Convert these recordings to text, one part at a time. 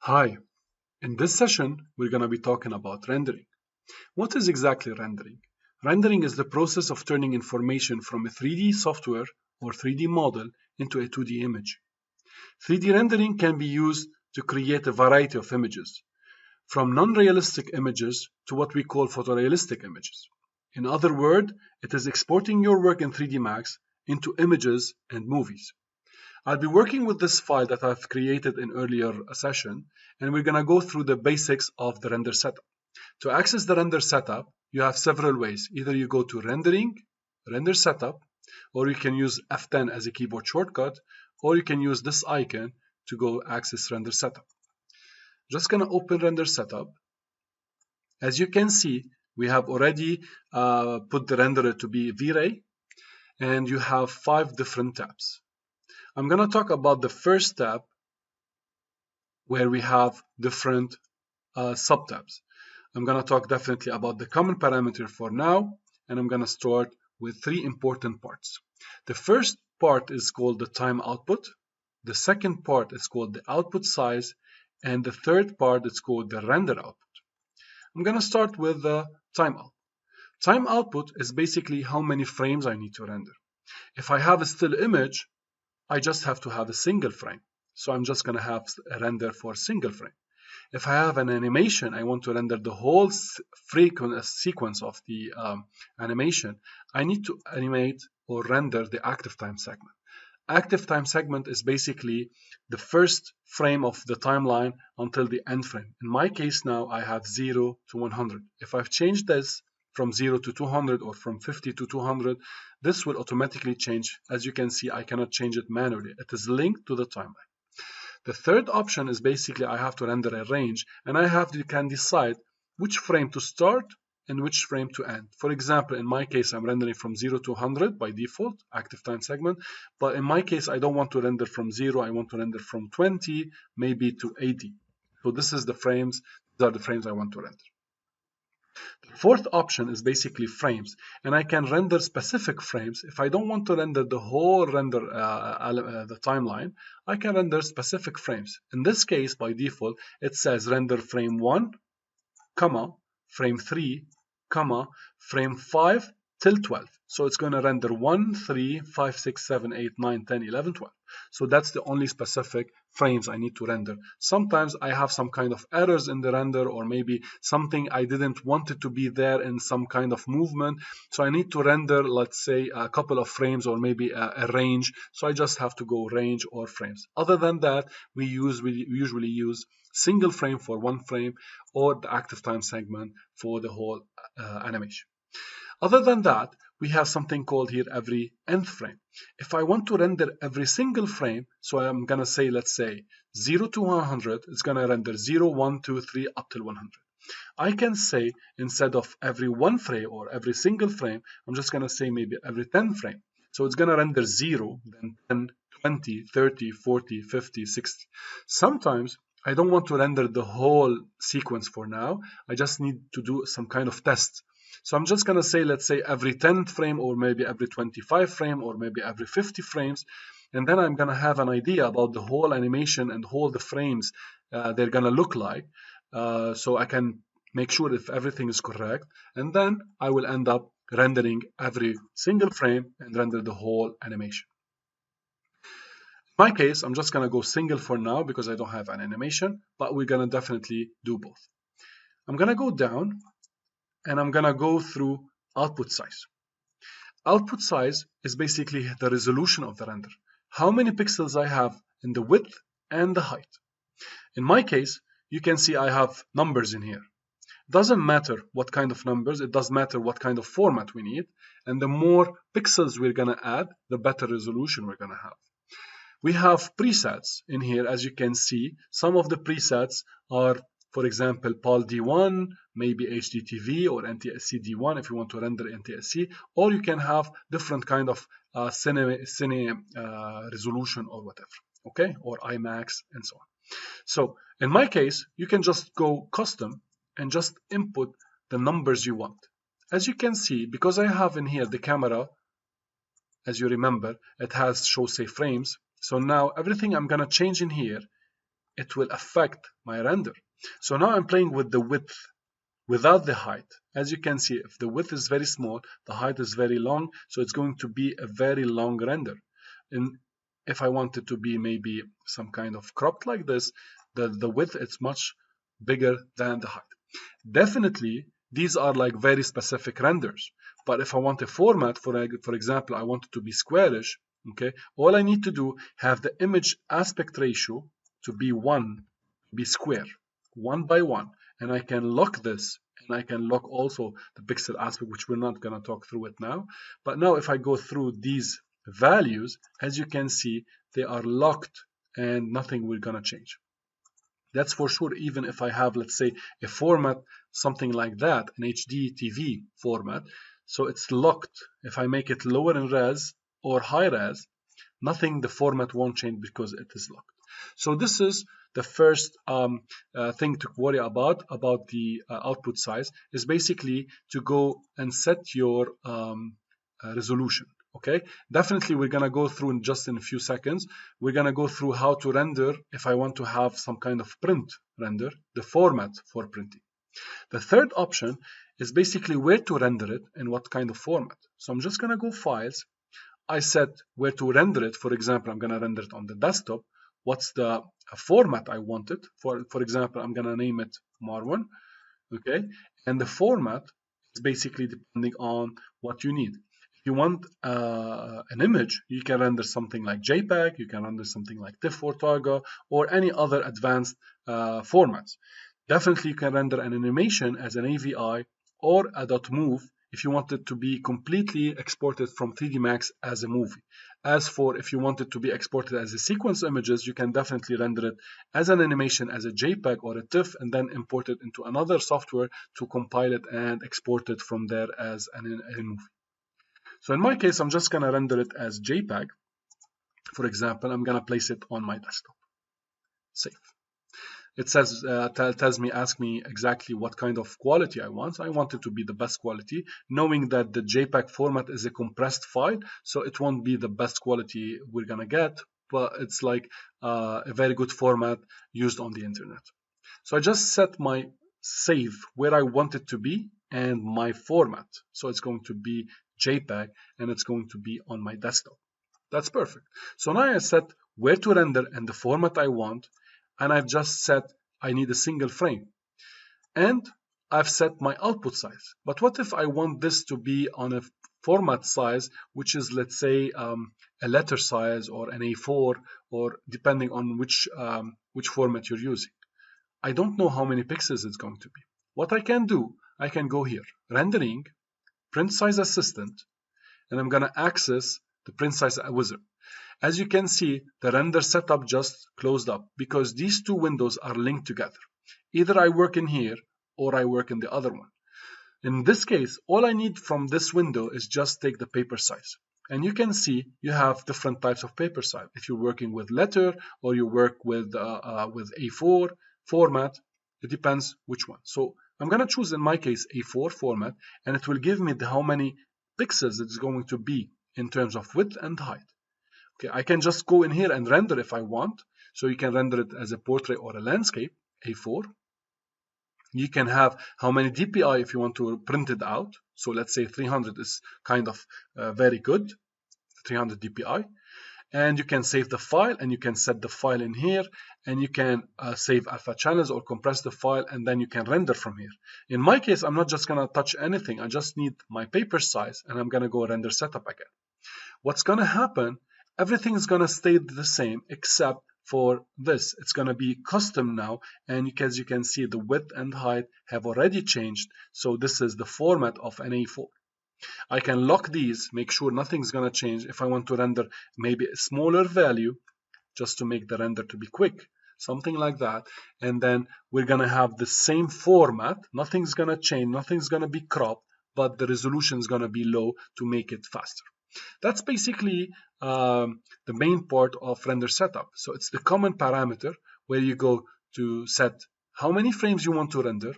Hi, in this session, we're going to be talking about rendering. What is exactly rendering? Rendering is the process of turning information from a 3D software or 3D model into a 2D image. 3D rendering can be used to create a variety of images, from non-realistic images to what we call photorealistic images. In other words, it is exporting your work in 3D Max into images and movies. I'll be working with this file that I've created in earlier session, and we're going to go through the basics of the render setup. To access the render setup, you have several ways. Either you go to rendering, render setup, or you can use F10 as a keyboard shortcut, or you can use this icon to go access render setup. Just going to open render setup. As you can see, we have already put the renderer to be V-Ray, and you have 5 different tabs. I'm going to talk about the first tab where we have different subtabs. I'm going to talk definitely about the common parameter for now, and I'm going to start with 3 important parts. The first part is called the time output. The second part is called the output size, and the third part is called the render output. I'm going to start with the time output. Time output is basically how many frames I need to render. If I have a still image, I just have to have a single frame. So I'm just going to have a render for single frame. If I have an animation, I want to render the whole sequence of the animation, I need to animate or render the active time segment. Active time segment is basically the first frame of the timeline until the end frame. In my case now, I have 0 to 100. If I've changed this from 0 to 200 or from 50 to 200, this will automatically change. As you can see, I cannot change it manually. It is linked to the timeline. The third option is basically I have to render a range, and can decide which frame to start and which frame to end. For example, in my case, I'm rendering from 0 to 100 by default, active time segment. But in my case, I don't want to render from 0. I want to render from 20, maybe to 80. So these are the frames I want to render. The fourth option is basically frames, and I can render specific frames. If I don't want to render the whole the timeline, I can render specific frames. In this case, by default, it says render frame 1, comma, frame 3, comma, frame 5 till 12. So it's going to render 1, 3, 5, 6, 7, 8, 9, 10, 11, 12. So that's the only specific frames I need to render. Sometimes I have some kind of errors in the render, or maybe something I didn't want it to be there in some kind of movement. So I need to render, let's say, a couple of frames or maybe a range. So I just have to go range or frames. Other than that, we usually use single frame for one frame or the active time segment for the whole animation. Other than that, we have something called here every nth frame. If I want to render every single frame, so I'm going to say, let's say 0 to 100, it's going to render 0, 1, 2, 3 up till 100. I can say instead of every one frame or every single frame, I'm just going to say maybe every 10 frame. So it's going to render 0, then 10, 20, 30, 40, 50, 60. Sometimes I don't want to render the whole sequence for now. I just need to do some kind of test. So I'm just going to say, let's say every 10th frame, or maybe every 25 frame, or maybe every 50 frames. And then I'm going to have an idea about the whole animation and all the frames they're going to look like. So I can make sure if everything is correct. And then I will end up rendering every single frame and render the whole animation. In my case, I'm just going to go single for now because I don't have an animation, but we're going to definitely do both. I'm going to go down and I'm going to go through output size. Output size is basically the resolution of the render. How many pixels I have in the width and the height. In my case, you can see I have numbers in here. Doesn't matter what kind of numbers, it does matter what kind of format we need. And the more pixels we're going to add, the better resolution we're going to have. We have presets in here, as you can see. Some of the presets are, for example, PAL D1, maybe HDTV or NTSC D1 if you want to render NTSC, or you can have different kind of cine resolution or whatever, okay, or IMAX and so on. So in my case, you can just go custom and just input the numbers you want. As you can see, because I have in here the camera, as you remember, it has show say frames. So now everything I'm going to change in here it will affect my render. So now I'm playing with the width without the height. As you can see, if the width is very small, the height is very long, so it's going to be a very long render. And if I want it to be maybe some kind of cropped like this, the width is much bigger than the height. Definitely, these are like very specific renders. But if I want a format, for example, I want it to be squarish, okay, all I need to do have the image aspect ratio to be 1, be square, 1 by 1. And I can lock this, and I can lock also the pixel aspect, which we're not going to talk through it now. But now if I go through these values, as you can see, they are locked and nothing will going to change. That's for sure, even if I have, let's say, a format, something like that, an HD TV format, so it's locked. If I make it lower in res or high res, nothing, the format won't change because it is locked. So this is the first thing to worry about the output size, is basically to go and set your resolution. Okay, definitely we're gonna go through in just in a few seconds. We're gonna go through how to render if I want to have some kind of print render, the format for printing. The third option is basically where to render it and what kind of format. So I'm just gonna go files. I set where to render it. For example, I'm gonna render it on the desktop. What's the format I want it for? For example, I'm gonna name it Marwan. Okay, and the format is basically depending on what you need. If you want an image, you can render something like JPEG, you can render something like TIFF or Targa, or any other advanced formats. Definitely you can render an animation as an AVI or a .move if you want it to be completely exported from 3D Max as a movie. As for if you want it to be exported as a sequence images, you can definitely render it as an animation, as a JPEG or a TIFF, and then import it into another software to compile it and export it from there as a movie. So in my case, I'm just going to render it as JPEG. For example, I'm going to place it on my desktop. Save. It says, asks me exactly what kind of quality I want. I want it to be the best quality, knowing that the JPEG format is a compressed file, so it won't be the best quality we're going to get, but it's like a very good format used on the internet. So I just set my save where I want it to be and my format. So it's going to be JPEG and it's going to be on my desktop. That's perfect. So now I set where to render and the format I want, and I've just set I need a single frame. And I've set my output size. But what if I want this to be on a format size, which is, let's say, a letter size or an A4, or depending on which format you're using. I don't know how many pixels it's going to be. What I can do, I can go here, rendering, print size assistant, and I'm going to access the print size wizard. As you can see, the render setup just closed up because these two windows are linked together. Either I work in here or I work in the other one. In this case, all I need from this window is just take the paper size. And you can see you have different types of paper size. If you're working with letter or you work with A4 format, it depends which one. So I'm going to choose, in my case, A4 format, and it will give me how many pixels it's going to be in terms of width and height. Okay, I can just go in here and render if I want. So you can render it as a portrait or a landscape, A4. You can have how many DPI if you want to print it out. So let's say 300 is kind of very good, 300 DPI. And you can save the file, and you can set the file in here, and you can save alpha channels or compress the file, and then you can render from here. In my case, I'm not just going to touch anything. I just need my paper size, and I'm going to go render setup again. What's going to happen, everything is going to stay the same except for this. It's going to be custom now, and as you can see, the width and height have already changed. So this is the format of an A4. I can lock these, make sure nothing's going to change. If I want to render maybe a smaller value, just to make the render to be quick, something like that. And then we're going to have the same format. Nothing's going to change, nothing's going to be cropped, but the resolution is going to be low to make it faster. That's basically the main part of render setup. So it's the common parameter where you go to set how many frames you want to render,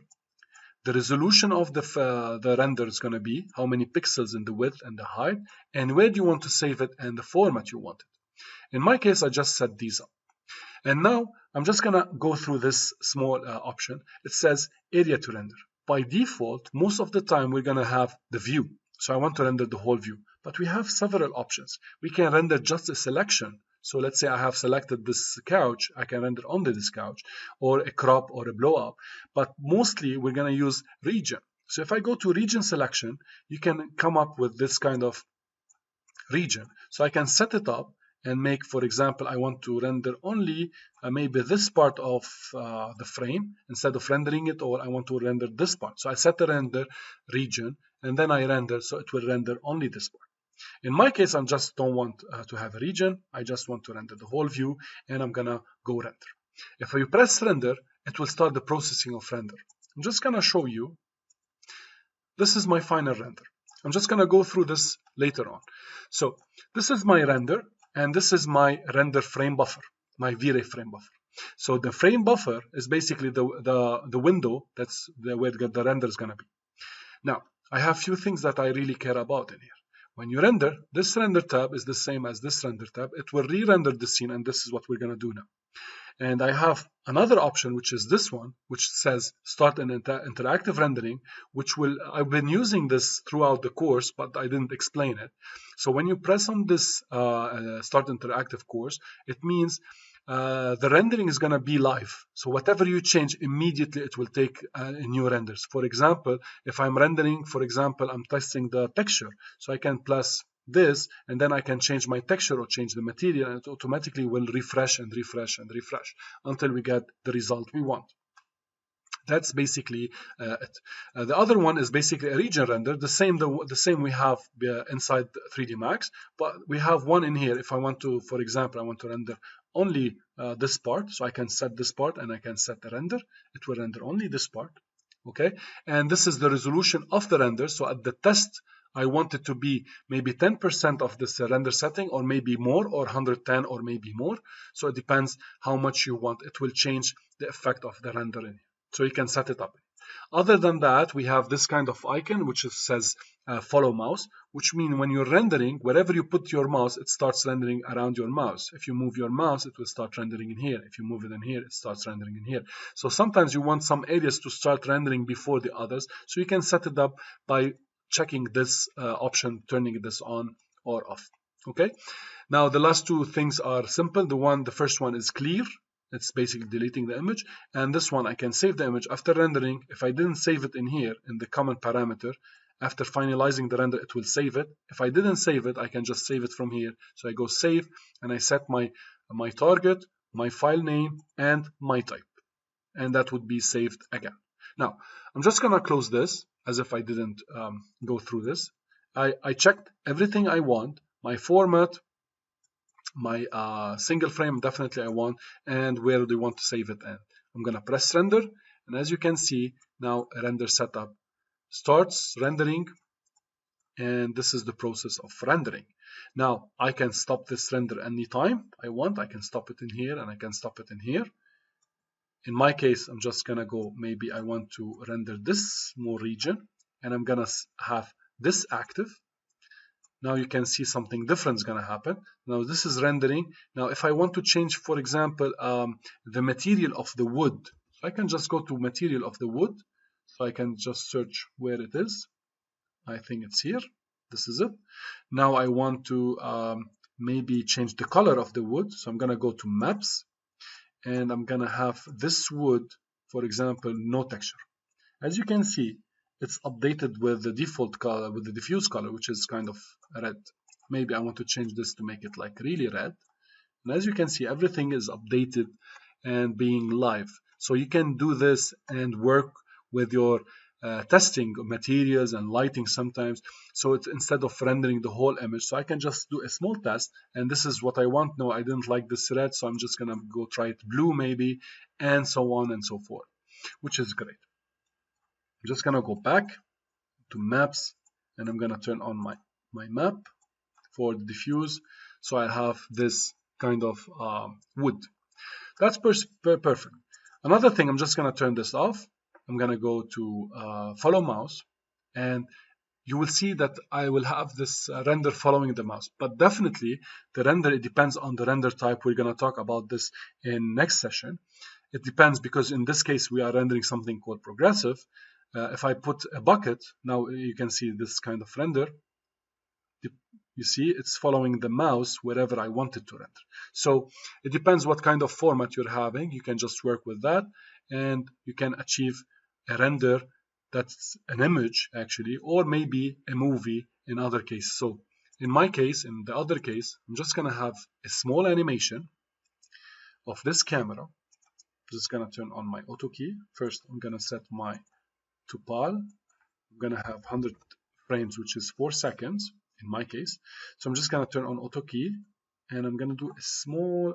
the resolution of the render is going to be how many pixels in the width and the height, and where do you want to save it and the format you want it. In my case, I just set these up. And now I'm just gonna go through this small option. It says area to render. By default, most of the time we're gonna have the view. So I want to render the whole view, but we have several options. We can render just a selection. So let's say I have selected this couch, I can render only this couch, or a crop or a blow up, but mostly we're gonna use region. So if I go to region selection, you can come up with this kind of region. So I can set it up and make, for example, I want to render only maybe this part of the frame instead of rendering it, or I want to render this part. So I set the render region and then I render, so it will render only this part. In my case, I just don't want to have a region. I just want to render the whole view, and I'm gonna go render. If you press render, it will start the processing of render. I'm just gonna show you. This is my final render. I'm just gonna go through this later on. So this is my render, and this is my render frame buffer, my V-Ray frame buffer. So the frame buffer is basically the window that's where the render is gonna be. Now, I have few things that I really care about in here. When you render, this render tab is the same as this render tab. It will re-render the scene, and this is what we're gonna do now. And I have another option, which is this one, which says start an interactive rendering, which I've been using this throughout the course, but I didn't explain it. So when you press on this start interactive course, it means the rendering is going to be live. So whatever you change, immediately it will take new renders. For example, if I'm rendering, for example, I'm testing the texture. So I can press this, and then I can change my texture or change the material, and it automatically will refresh and refresh and refresh until we get the result we want. That's basically it. The other one is basically a region render, the same we have inside 3D Max, but we have one in here. If I want to, for example, I want to render only this part, so I can set this part and I can set the render. It will render only this part, okay? And this is the resolution of the render. So at the test, I want it to be maybe 10% of this render setting, or maybe more, or 110, or maybe more. So it depends how much you want. It will change the effect of the rendering. So you can set it up. Other than that, we have this kind of icon which says follow mouse, which means when you're rendering, wherever you put your mouse, it starts rendering around your mouse. If you move your mouse, it will start rendering in here. If you move it in here, it starts rendering in here. So sometimes you want some areas to start rendering before the others. So you can set it up by checking this option, turning this on or off. Okay. Now the last two things are simple. The first one is clear. It's basically deleting the image. And this one, I can save the image after rendering. If I didn't save it in here in the comment parameter, after finalizing the render, it will save it. If I didn't save it, I can just save it from here. So I go save, and I set my target, my file name, and my type. And that would be saved again. Now, I'm just gonna close this as if I didn't go through this. I checked everything I want, my format, my single frame, definitely I want, and where do you want to save it in. I'm gonna press render, and as you can see, now render setup starts rendering, and this is the process of rendering. Now I can stop this render anytime I want. I can stop it in here, and I can stop it in here. In my case, I'm just gonna go, maybe I want to render this more region, and I'm gonna have this active. Now you can see something different is going to happen. Now this is rendering. Now if I want to change, for example, the material of the wood, I can just go to material of the wood. So I can just search where it is. I think it's here. This is it. Now I want to maybe change the color of the wood. So I'm going to go to maps, and I'm going to have this wood, for example, no texture. As you can see, it's updated with the default color, with the diffuse color, which is kind of red. Maybe I want to change this to make it like really red. And as you can see, everything is updated and being live. So you can do this and work with your testing of materials and lighting sometimes. So it's instead of rendering the whole image, so I can just do a small test, and this is what I want. No, I didn't like this red, so I'm just gonna go try it blue maybe, and so on and so forth, which is great. I'm just gonna go back to maps, and I'm gonna turn on my map for the diffuse, so I have this kind of wood. That's perfect. Another thing, I'm just gonna turn this off. I'm gonna go to follow mouse, and you will see that I will have this render following the mouse. But definitely the render, it depends on the render type. We're going to talk about this in next session. It depends, because in this case we are rendering something called progressive. If I put a bucket, now you can see this kind of render. You see, it's following the mouse wherever I want it to render. So it depends what kind of format you're having. You can just work with that, and you can achieve a render that's an image actually, or maybe a movie in other cases. So in my case, in the other case, I'm just gonna have a small animation of this camera. I'm just gonna turn on my auto key. First, I'm gonna set my to PAL. I'm gonna have 100 frames, which is 4 seconds in my case. So I'm just gonna turn on auto key, and I'm gonna do a small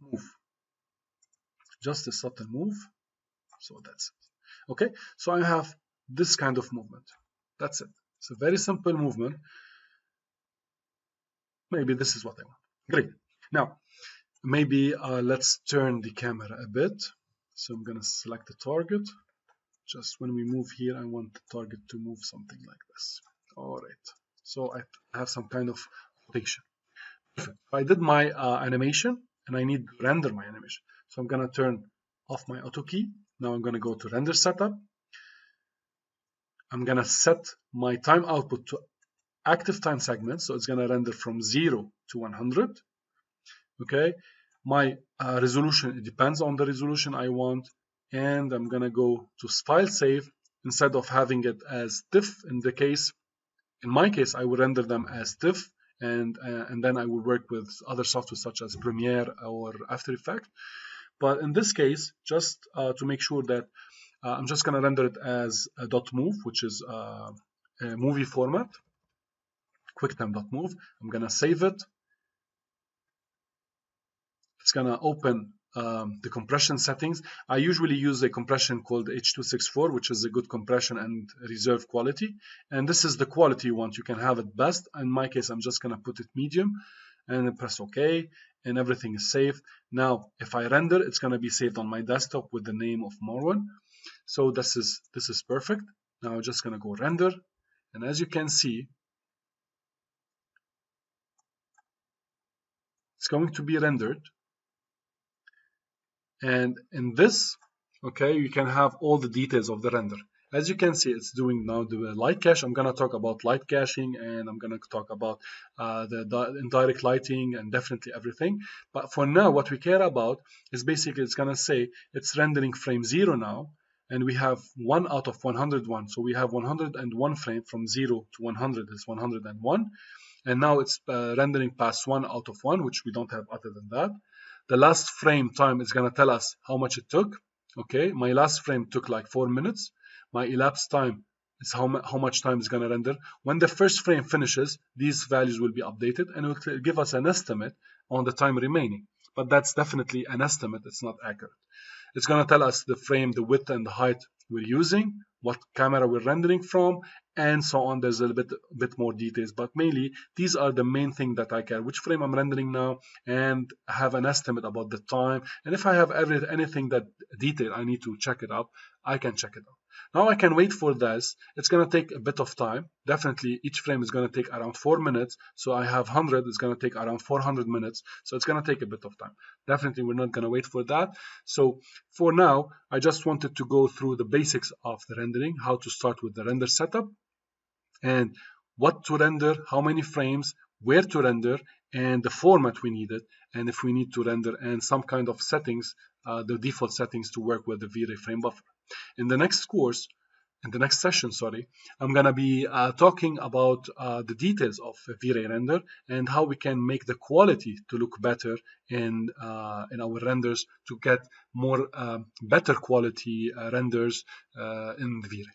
move, just a subtle move. So that's it. Okay, so I have this kind of movement. That's it. It's a very simple movement. Maybe this is what I want. Great. Now, maybe let's turn the camera a bit. So I'm gonna select the target. Just when we move here, I want the target to move something like this. All right. So I have some kind of rotation. Perfect. I did my animation, and I need to render my animation. So I'm gonna turn off my auto key. Now I'm gonna go to render setup. I'm gonna set my time output to active time segments. So it's gonna render from 0 to 100. Okay. My resolution, it depends on the resolution I want. And I'm gonna go to file save. Instead of having it as TIFF, in my case, I will render them as TIFF, and then I will work with other software such as Premiere or After Effects. But in this case, just to make sure that I'm just gonna render it as a .move, which is a movie format, QuickTime.move. I'm gonna save it. It's gonna open the compression settings. I usually use a compression called H.264, which is a good compression and reserve quality. And this is the quality you want. You can have it best. In my case, I'm just gonna put it medium and then press OK, and everything is saved. Now, if I render, it's gonna be saved on my desktop with the name of Marwan. So this is perfect. Now I'm just gonna go render, and as you can see, it's going to be rendered. And in this, okay, you can have all the details of the render. As you can see, it's doing now the light cache. I'm going to talk about light caching, and I'm going to talk about the indirect lighting and definitely everything. But for now, what we care about is basically it's going to say it's rendering frame 0 now, and we have 1 out of 101. So we have 101 frame from 0 to 100 is 101. And now it's rendering past 1 out of 1, which we don't have other than that. The last frame time is going to tell us how much it took. Okay, my last frame took like 4 minutes. My elapsed time is how much time is going to render. When the first frame finishes, these values will be updated, and it will give us an estimate on the time remaining. But that's definitely an estimate. It's not accurate. It's going to tell us the frame, the width, and the height we're using, what camera we're rendering from, and so on. There's a bit more details, but mainly these are the main thing that I care. Which frame I'm rendering now, and have an estimate about the time. And if I have anything that detail I need to check it up, I can check it out. Now I can wait for this. It's going to take a bit of time. Definitely each frame is going to take around 4 minutes. So I have 100, it's going to take around 400 minutes. So it's going to take a bit of time. Definitely we're not going to wait for that. So for now, I just wanted to go through the basics of the rendering, how to start with the render setup, and what to render, how many frames, where to render, and the format we needed, and if we need to render, and some kind of settings, the default settings to work with the V-Ray frame buffer. In the next course, in the next session, sorry, I'm gonna be talking about the details of V-Ray render and how we can make the quality to look better in our renders to get more better quality renders in the V-Ray.